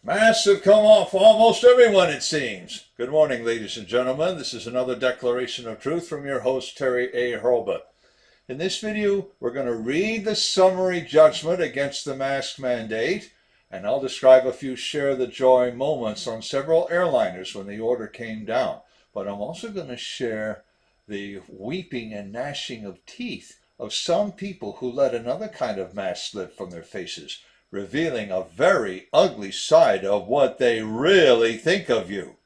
Masks have come off almost everyone, it seems. Good morning, ladies and gentlemen. This is another Declaration of Truth from your host, Terry A. Hurlbut. In this video, we're going to read the summary judgment against the mask mandate, and I'll describe a few share the joy moments on several airliners when the order came down. But I'm also going to share the weeping and gnashing of teeth of some people who let another kind of mask slip from their faces, revealing a very ugly side of what they really think of you.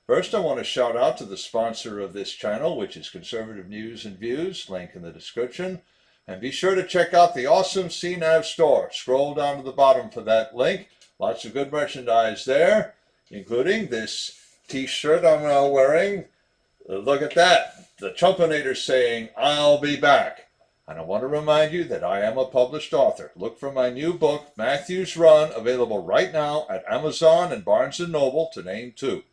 First, I want to shout out to the sponsor of this channel, which is Conservative News and Views, link in the description. And be sure to check out the awesome CNAV Store. Scroll down to the bottom for that link. Lots of good merchandise there, including this t-shirt I'm now wearing. Look at that. The Trumpinator saying, "I'll be back." And I want to remind you that I am a published author. Look for my new book, Matthew's Run, available right now at Amazon and Barnes & Noble, to name two.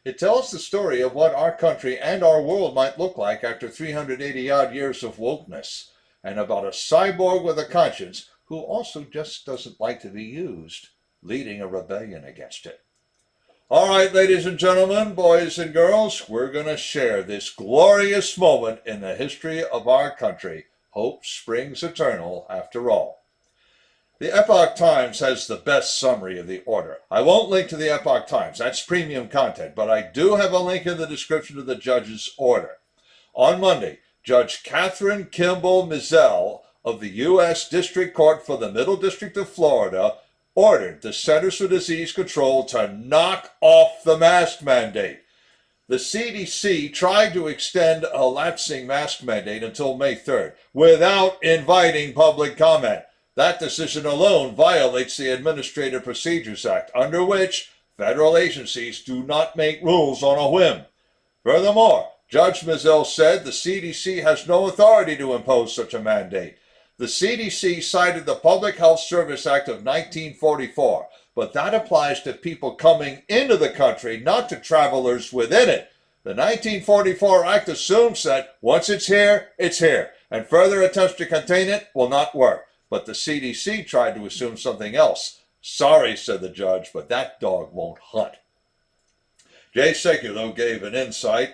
It tells the story of what our country and our world might look like after 380-odd years of wokeness, and about a cyborg with a conscience who also just doesn't like to be used, leading a rebellion against it. All right, ladies and gentlemen, boys and girls, we're going to share this glorious moment in the history of our country. Hope springs eternal, after all. The Epoch Times has the best summary of the order. I won't link to the Epoch Times. That's premium content, but I do have a link in the description of the judge's order. On Monday, Judge Catherine Kimball Mizell of the U.S. District Court for the Middle District of Florida ordered the Centers for Disease Control to knock off the mask mandate. The CDC tried to extend a lapsing mask mandate until May 3rd without inviting public comment. That decision alone violates the Administrative Procedures Act, under which federal agencies do not make rules on a whim. Furthermore, Judge Mizell said the CDC has no authority to impose such a mandate. The CDC cited the Public Health Service Act of 1944, but that applies to people coming into the country, not to travelers within it. The 1944 Act assumes that once it's here, and further attempts to contain it will not work. But the CDC tried to assume something else. "Sorry," said the judge, "but that dog won't hunt." Jay Sekulow gave an insight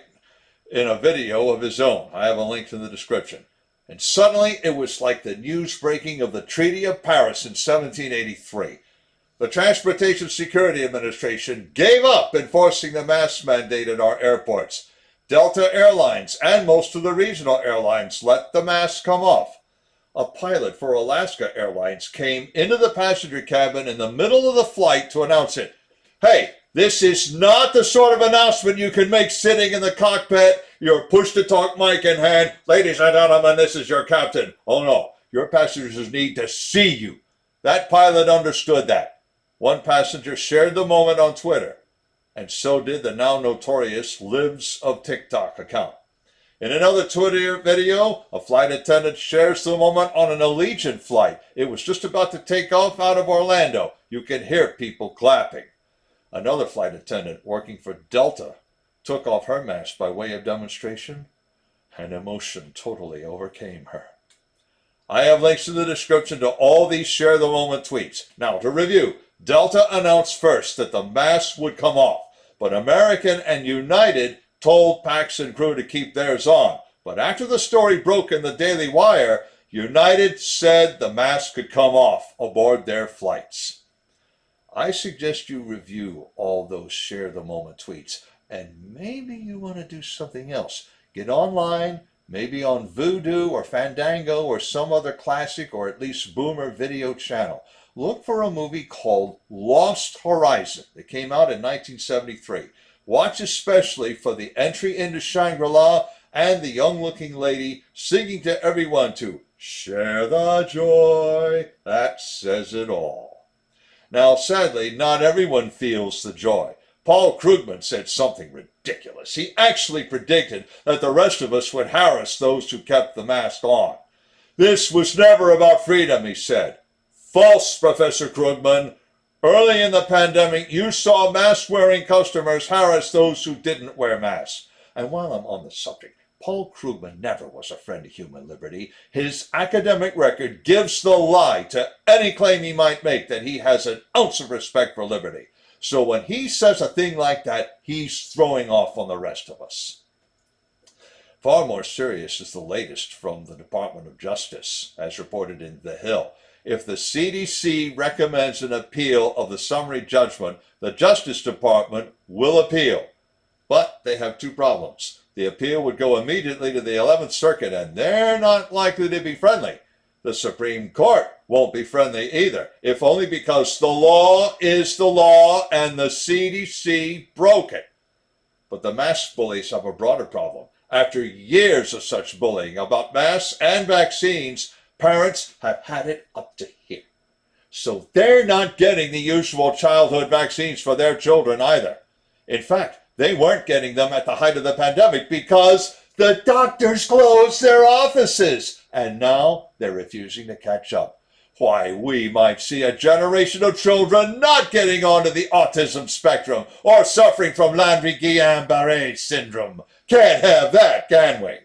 in a video of his own. I have a link in the description. And suddenly it was like the news breaking of the Treaty of Paris in 1783. The Transportation Security Administration gave up enforcing the mask mandate at our airports. Delta Airlines and most of the regional airlines let the masks come off. A pilot for Alaska Airlines came into the passenger cabin in the middle of the flight to announce it. "Hey, this is not the sort of announcement you can make sitting in the cockpit, your push-to-talk mic in hand. Ladies and gentlemen, this is your captain." Oh no, your passengers need to see you. That pilot understood that. One passenger shared the moment on Twitter, and so did the now notorious Lives of TikTok account. In another Twitter video, a flight attendant shares the moment on an Allegiant flight. It was just about to take off out of Orlando. You can hear people clapping. Another flight attendant working for Delta took off her mask by way of demonstration, and emotion totally overcame her. I have links in the description to all these share the moment tweets. Now, to review, Delta announced first that the masks would come off, but American and United told PAX and crew to keep theirs on. But after the story broke in the Daily Wire, United said the masks could come off aboard their flights. I suggest you review all those share the moment tweets, and maybe you want to do something else. Get online, maybe on Vudu or Fandango or some other classic or at least boomer video channel. Look for a movie called Lost Horizon that came out in 1973. Watch especially for the entry into Shangri-La and the young-looking lady singing to everyone to "Share the joy." That says it all. Now, sadly, not everyone feels the joy. Paul Krugman said something ridiculous. He actually predicted that the rest of us would harass those who kept the mask on. "This was never about freedom," he said. False, Professor Krugman. Early in the pandemic, you saw mask-wearing customers harass those who didn't wear masks. And while I'm on the subject, Paul Krugman never was a friend of human liberty. His academic record gives the lie to any claim he might make that he has an ounce of respect for liberty. So when he says a thing like that, he's throwing off on the rest of us. Far more serious is the latest from the Department of Justice, as reported in The Hill. If the CDC recommends an appeal of the summary judgment, the Justice Department will appeal. But they have two problems. The appeal would go immediately to the 11th Circuit, and they're not likely to be friendly. The Supreme Court won't be friendly either, if only because the law is the law and the CDC broke it. But the mask bullies have a broader problem. After years of such bullying about masks and vaccines, parents have had it up to here. So they're not getting the usual childhood vaccines for their children either. In fact, they weren't getting them at the height of the pandemic because the doctors closed their offices, and now they're refusing to catch up. Why, we might see a generation of children not getting onto the autism spectrum or suffering from Landry-Guillain-Barré syndrome. Can't have that, can we?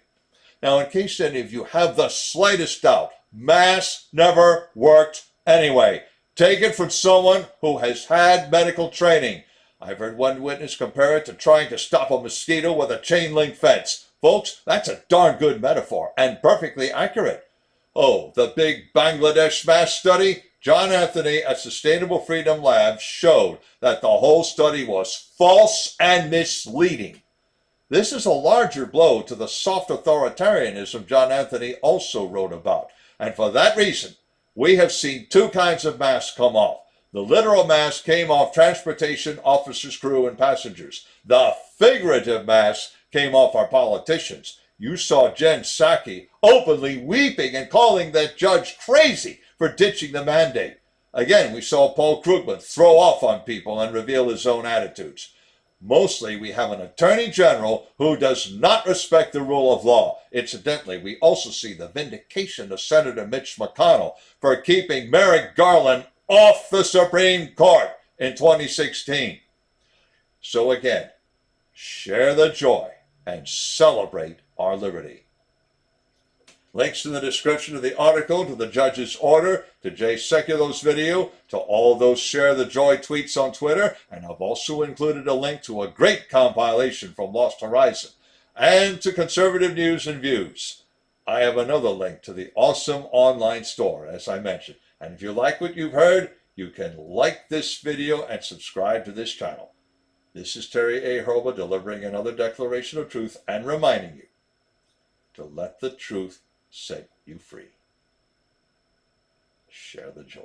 Now, in case any of you have the slightest doubt, masks never worked anyway. Take it from someone who has had medical training. I've heard one witness compare it to trying to stop a mosquito with a chain link fence. Folks, that's a darn good metaphor and perfectly accurate. Oh, the big Bangladesh mask study? John Anthony at Sustainable Freedom Lab showed that the whole study was false and misleading. This is a larger blow to the soft authoritarianism John Anthony also wrote about. And for that reason, we have seen two kinds of masks come off. The literal mask came off transportation officers, crew, and passengers. The figurative mask came off our politicians. You saw Jen Psaki openly weeping and calling that judge crazy for ditching the mandate. Again, we saw Paul Krugman throw off on people and reveal his own attitudes. Mostly, we have an attorney general who does not respect the rule of law. Incidentally, we also see the vindication of Senator Mitch McConnell for keeping Merrick Garland off the Supreme Court in 2016. So again, share the joy and celebrate our liberty. Links in the description of the article to the judge's order, to Jay Sekulow's video, to all those Share the Joy tweets on Twitter, and I've also included a link to a great compilation from Lost Horizon, and to Conservative News and Views. I have another link to the awesome online store, as I mentioned. And if you like what you've heard, you can like this video and subscribe to this channel. This is Terry A. Hurlbut delivering another declaration of truth and reminding you to let the truth set you free. Share the joy.